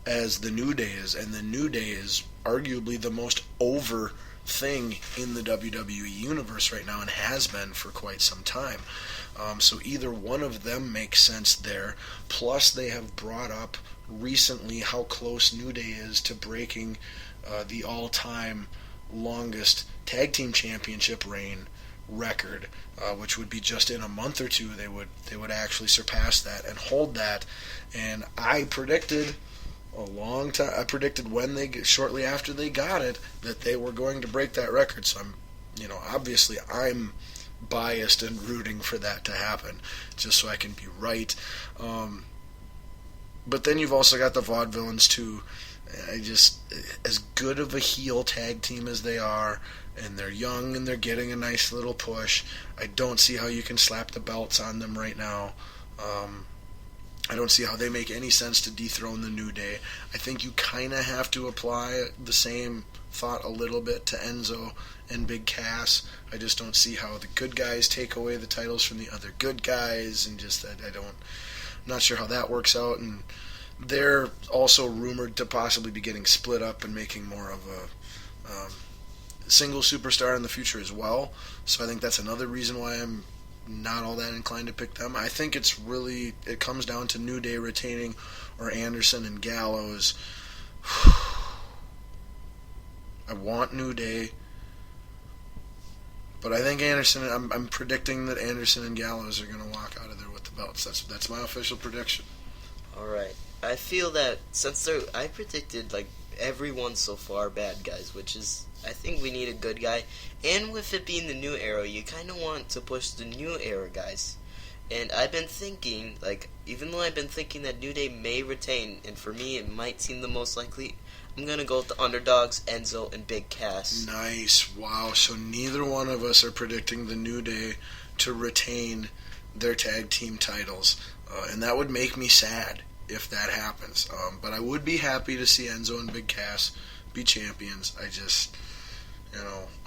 as the New Day is, and the New Day is arguably the most over thing in the WWE universe right now and has been for quite some time. So either one of them makes sense there. Plus, they have brought up recently how close New Day is to breaking the all-time longest tag team championship reign record, which would be just in a month or two they would actually surpass that and hold that. And I predicted a long time. I predicted shortly after they got it that they were going to break that record. So obviously I'm biased and rooting for that to happen, just so I can be right. But then you've also got the Vaudevillains too. As good of a heel tag team as they are, and they're young and they're getting a nice little push, I don't see how you can slap the belts on them right now. I don't see how they make any sense to dethrone the New Day. I think you kind of have to apply the same thought a little bit to Enzo and Big Cass. I just don't see how the good guys take away the titles from the other good guys, and just that I'm not sure how that works out. And they're also rumored to possibly be getting split up and making more of a single superstar in the future as well. So I think that's another reason why I'm not all that inclined to pick them. I think it comes down to New Day retaining or Anderson and Gallows. I want New Day, but I think I'm predicting that Anderson and Gallows are going to walk out of there with the belts. That's my official prediction. All right. I feel that I predicted like everyone so far bad guys, which is I think we need a good guy. And with it being the new era, you kind of want to push the new era guys. And I've been thinking, even though I've been thinking that New Day may retain, and for me it might seem the most likely, I'm going to go with the underdogs, Enzo and Big Cass. Nice. Wow. So neither one of us are predicting the New Day to retain their tag team titles. And that would make me sad if that happens. But I would be happy to see Enzo and Big Cass be champions. I just...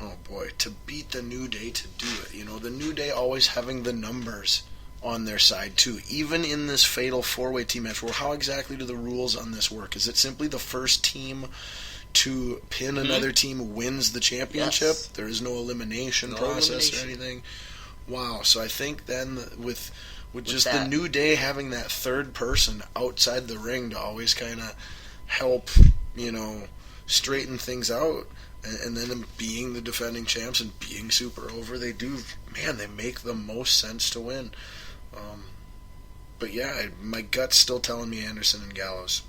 oh boy, to beat the New Day, to do it. The New Day always having the numbers on their side, too. Even in this fatal four-way team match, how exactly do the rules on this work? Is it simply the first team to pin another team wins the championship? Yes. There is no elimination process or anything? Wow, so I think then with just that, the New Day having that third person outside the ring to always kind of help, straighten things out, and then being the defending champs and being super over, they make the most sense to win. But yeah, my gut's still telling me Anderson and Gallows.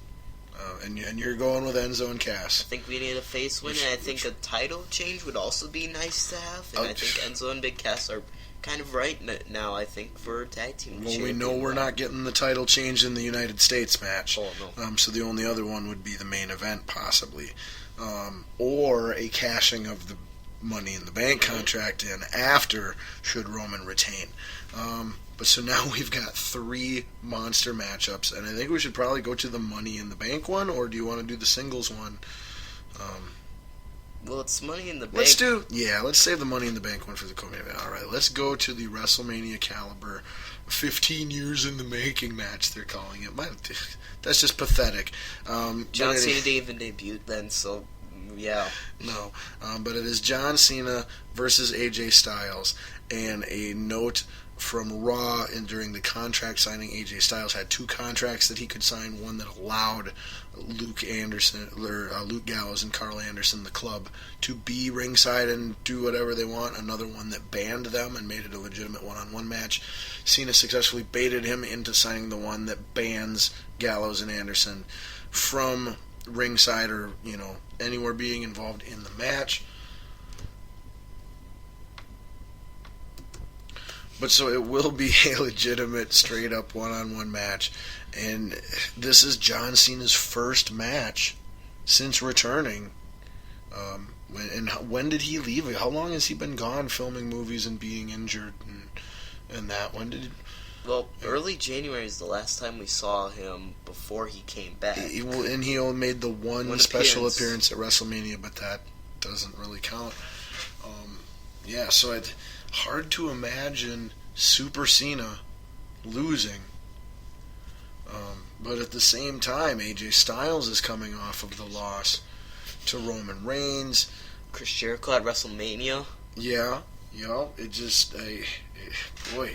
And you're going with Enzo and Cass. I think we need a face win, and I think a title change would also be nice to have. And I think Enzo and Big Cass are kind of right now, I think, for tag team. Well, we know we're not getting the title change in the United States match. Oh, no. So the only other one would be the main event, possibly. Or a cashing of the Money in the Bank contract in after, should Roman retain. But so now we've got 3 monster matchups, and I think we should probably go to the Money in the Bank one, or do you want to do the singles one? Well, it's Money in the Bank. Let's save the Money in the Bank one for the co-main event. All right, let's go to the WrestleMania caliber 15 years in the making match, they're calling it. That's just pathetic. John Cena didn't even debut then, so yeah. No, but it is John Cena versus AJ Styles, and a note from Raw, and during the contract signing, AJ Styles had 2 contracts that he could sign. One that allowed Luke Gallows and Carl Anderson, the club, to be ringside and do whatever they want. Another one that banned them and made it a legitimate one-on-one match. Cena successfully baited him into signing the one that bans Gallows and Anderson from ringside or anywhere being involved in the match. But so it will be a legitimate, straight-up one-on-one match. And this is John Cena's first match since returning. When did he leave? How long has he been gone filming movies and being injured and that? When did... Well, early January is the last time we saw him before he came back. And he only made the one special appearance at WrestleMania, but that doesn't really count. So it's hard to imagine Super Cena losing. But at the same time, AJ Styles is coming off of the loss to Roman Reigns. Chris Jericho at WrestleMania. Yeah, it just, boy,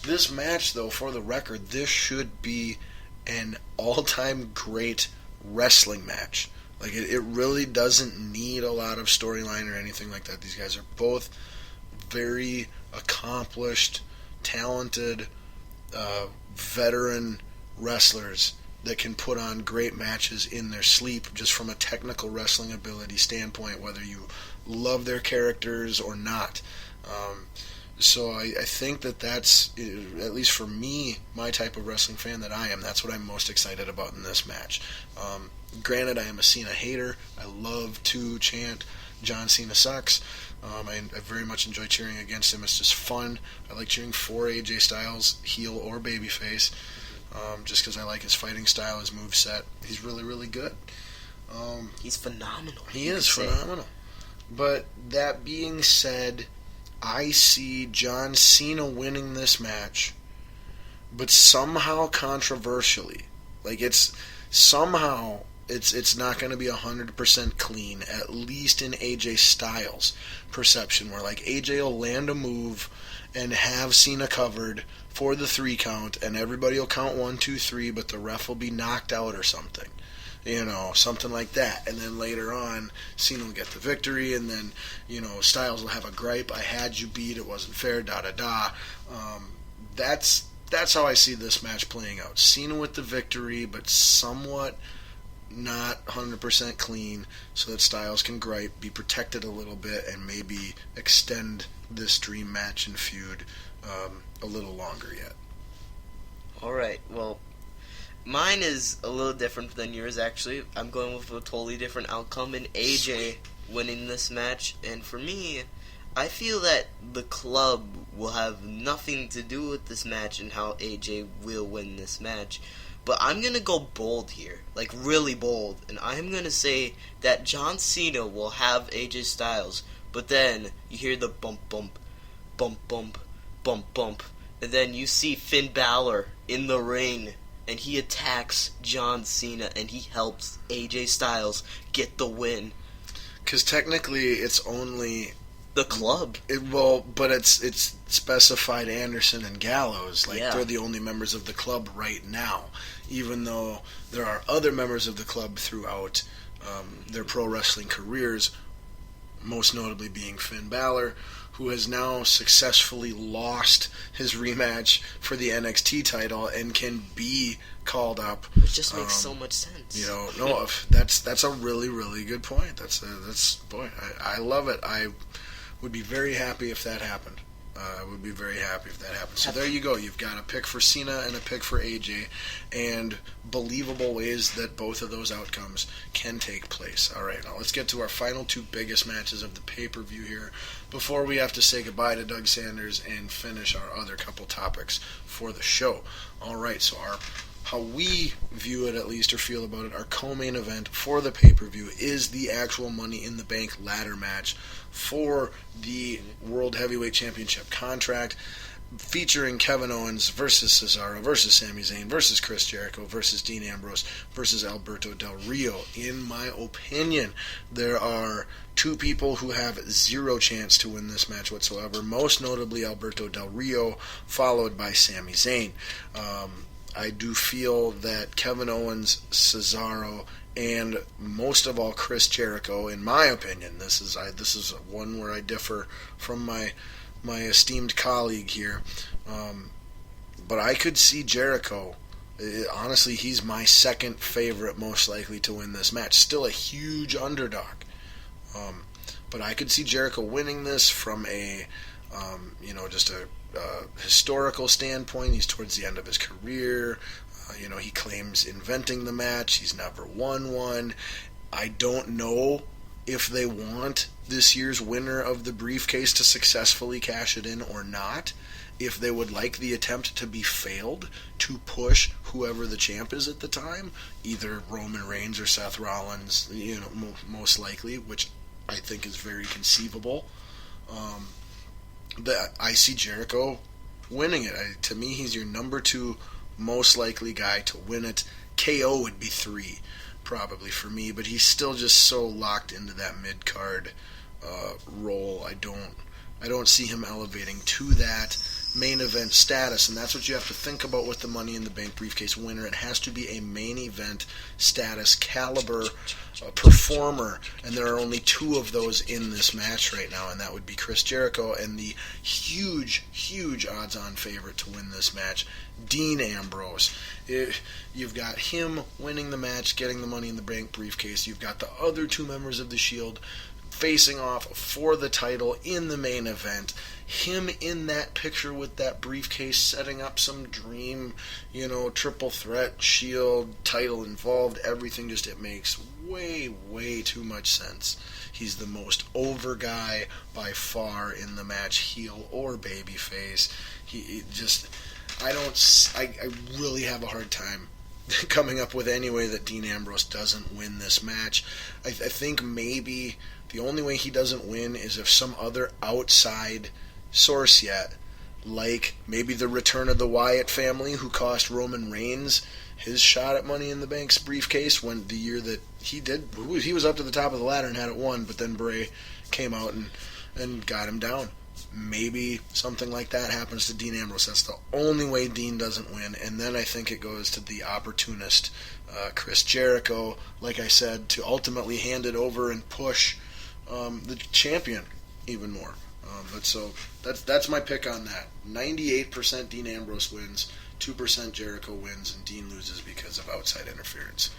this match though, for the record, this should be an all-time great wrestling match. Like it really doesn't need a lot of storyline or anything like that. These guys are both very accomplished, talented, veteran wrestlers that can put on great matches in their sleep just from a technical wrestling ability standpoint, whether you love their characters or not. So I think that's, at least for me, my type of wrestling fan that I am, that's what I'm most excited about in this match. Granted, I am a Cena hater. I love to chant John Cena sucks. I very much enjoy cheering against him. It's just fun. I like cheering for AJ Styles, heel or babyface, just because I like his fighting style, his moveset. He's really, really good. He's phenomenal. He is phenomenal. But that being said, I see John Cena winning this match, but somehow controversially. Like it's not going to be 100% clean, at least in AJ Styles' perception, where like AJ will land a move and have Cena covered for the 3 count, and everybody will count 1, 2, 3, but the ref will be knocked out or something. Something like that. And then later on, Cena will get the victory, and then, Styles will have a gripe, I had you beat, it wasn't fair, da-da-da. That's how I see this match playing out. Cena with the victory, but somewhat not 100% clean, so that Styles can gripe, be protected a little bit, and maybe extend this dream match and feud a little longer yet. Alright, well, mine is a little different than yours, actually. I'm going with a totally different outcome in AJ winning this match. And for me, I feel that the club will have nothing to do with this match and how AJ will win this match. But I'm going to go bold here, like really bold. And I'm going to say that John Cena will have AJ Styles. But then you hear the bump, bump, bump, bump, bump, bump. And then you see Finn Balor in the ring. And he attacks John Cena, and he helps AJ Styles get the win. Because technically, it's only the club. But it's specified Anderson and Gallows. Like they're the only members of the club right now. Even though there are other members of the club throughout their pro wrestling careers, most notably being Finn Balor, who has now successfully lost his rematch for the NXT title and can be called up. It just makes so much sense. That's a really, really good point. I love it. I would be very happy if that happened. So there you go. You've got a pick for Cena and a pick for AJ, and believable ways that both of those outcomes can take place. All right, now let's get to our final 2 biggest matches of the pay-per-view here before we have to say goodbye to Doug Sanders and finish our other couple topics for the show. All right, so how we view it, at least, or feel about it, our co-main event for the pay-per-view is the actual Money in the Bank ladder match for the World Heavyweight Championship contract, featuring Kevin Owens versus Cesaro versus Sami Zayn versus Chris Jericho versus Dean Ambrose versus Alberto Del Rio. In my opinion, there are 2 people who have 0 chance to win this match whatsoever, most notably Alberto Del Rio, followed by Sami Zayn. I do feel that Kevin Owens, Cesaro, and most of all Chris Jericho, in my opinion, this is one where I differ from my esteemed colleague here, but I could see Jericho. Honestly, he's my second favorite, most likely to win this match. Still a huge underdog, but I could see Jericho winning this from a just a historical standpoint. He's towards the end of his career. He claims inventing the match. He's never won one. I don't know if they want this year's winner of the briefcase to successfully cash it in or not. If they would like the attempt to be failed to push whoever the champ is at the time, either Roman Reigns or Seth Rollins, most likely, which I think is very conceivable. I see Jericho winning it. To me, he's your number 2 most likely guy to win it. KO would be 3, probably for me, but he's still just so locked into that mid card role. I don't see him elevating to that main event status, and that's what you have to think about with the Money in the Bank briefcase winner. It has to be a main event status caliber performer, and there are only 2 of those in this match right now, and that would be Chris Jericho and the huge odds-on favorite to win this match, Dean Ambrose. You've got him winning the match, getting the Money in the Bank briefcase. You've got the other 2 members of the Shield facing off for the title in the main event. Him in that picture with that briefcase, setting up some dream, triple threat, Shield, title involved, everything it makes way too much sense. He's the most over guy by far in the match, heel or babyface. I really have a hard time coming up with any way that Dean Ambrose doesn't win this match. I think maybe the only way he doesn't win is if some other outside source yet, like maybe the return of the Wyatt family, who cost Roman Reigns his shot at Money in the Bank's briefcase when the year that he was up to the top of the ladder and had it won, but then Bray came out and got him down. Maybe something like that happens to Dean Ambrose. That's the only way Dean doesn't win. And then I think it goes to the opportunist, Chris Jericho, like I said, to ultimately hand it over and push the champion even more. But so that's my pick on that. 98% Dean Ambrose wins, 2% Jericho wins, and Dean loses because of outside interference.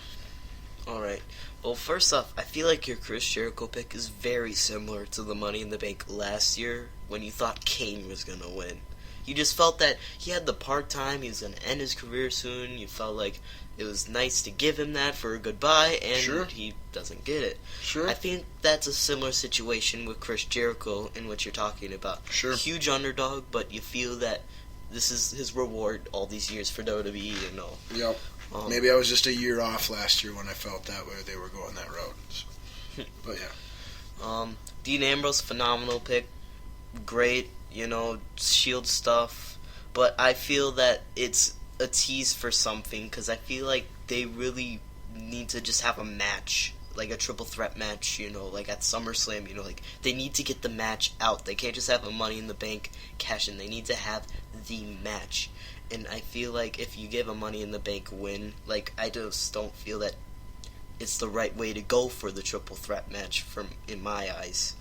Alright. Well, first off, I feel like your Chris Jericho pick is very similar to the Money in the Bank last year when you thought Kane was going to win. You just felt that he had the part-time, he was going to end his career soon, you felt like it was nice to give him that for a goodbye, and sure, he doesn't get it. Sure. I think that's a similar situation with Chris Jericho in what you're talking about. Sure. Huge underdog, but you feel that this is his reward all these years for WWE, Yep. Maybe I was just a year off last year when I felt that way they were going that route. So. But yeah. Dean Ambrose, phenomenal pick. Great, Shield stuff. But I feel that it's a tease for something, because I feel like they really need to just have a match, like a triple threat match, like at SummerSlam, like they need to get the match out. They can't just have a Money in the Bank cash in. They need to have the match. And I feel like if you give a Money in the Bank win, I just don't feel that it's the right way to go for the triple threat match in my eyes.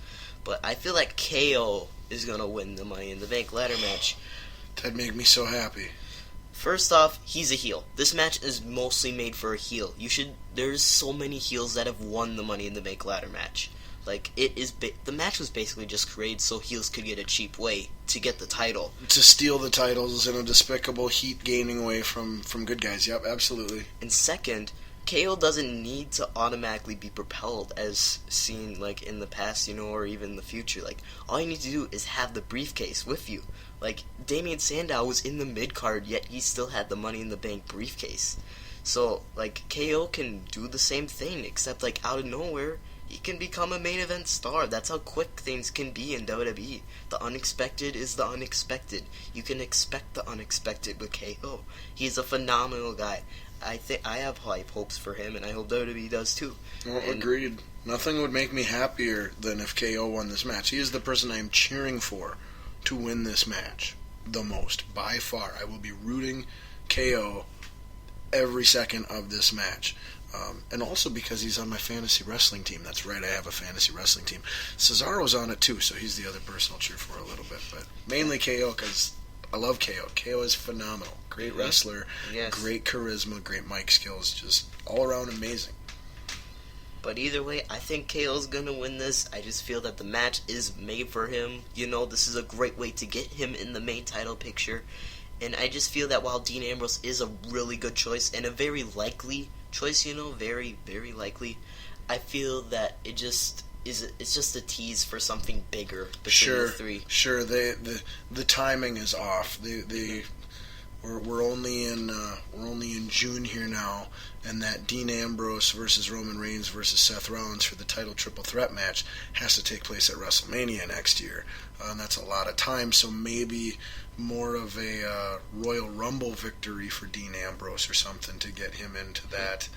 But I feel like KO is going to win the Money in the Bank ladder match. That'd make me so happy. First off, he's a heel. This match is mostly made for a heel. There's so many heels that have won the Money in the Bank ladder match. The match was basically just created so heels could get a cheap way to get the title. To steal the titles in a despicable heat gaining way from good guys. Yep, absolutely. And second, KO doesn't need to automatically be propelled as seen in the past, or even the future. All you need to do is have the briefcase with you. Damien Sandow was in the mid-card, yet he still had the Money in the Bank briefcase. So, KO can do the same thing, except, out of nowhere, he can become a main event star. That's how quick things can be in WWE. The unexpected is the unexpected. You can expect the unexpected with KO. He's a phenomenal guy. I have high hopes for him, and I hope WWE does too. Well, agreed. Nothing would make me happier than if KO won this match. He is the person I am cheering for to win this match the most, by far. I will be rooting KO every second of this match. And also because he's on my fantasy wrestling team. That's right, I have a fantasy wrestling team. Cesaro's on it too, so he's the other person I'll cheer for a little bit. But mainly KO, because I love KO. KO is phenomenal. Great wrestler, yes. Great charisma, great mic skills, just all around amazing. But either way, I think KO's going to win this. I just feel that the match is made for him. This is a great way to get him in the main title picture. And I just feel that while Dean Ambrose is a really good choice and a very likely choice, very, very likely, I feel that it's just a tease for something bigger between the three. Sure, the timing is off. we're only in June here now, and that Dean Ambrose versus Roman Reigns versus Seth Rollins for the title triple threat match has to take place at WrestleMania next year. And that's a lot of time, so maybe more of a Royal Rumble victory for Dean Ambrose or something to get him into that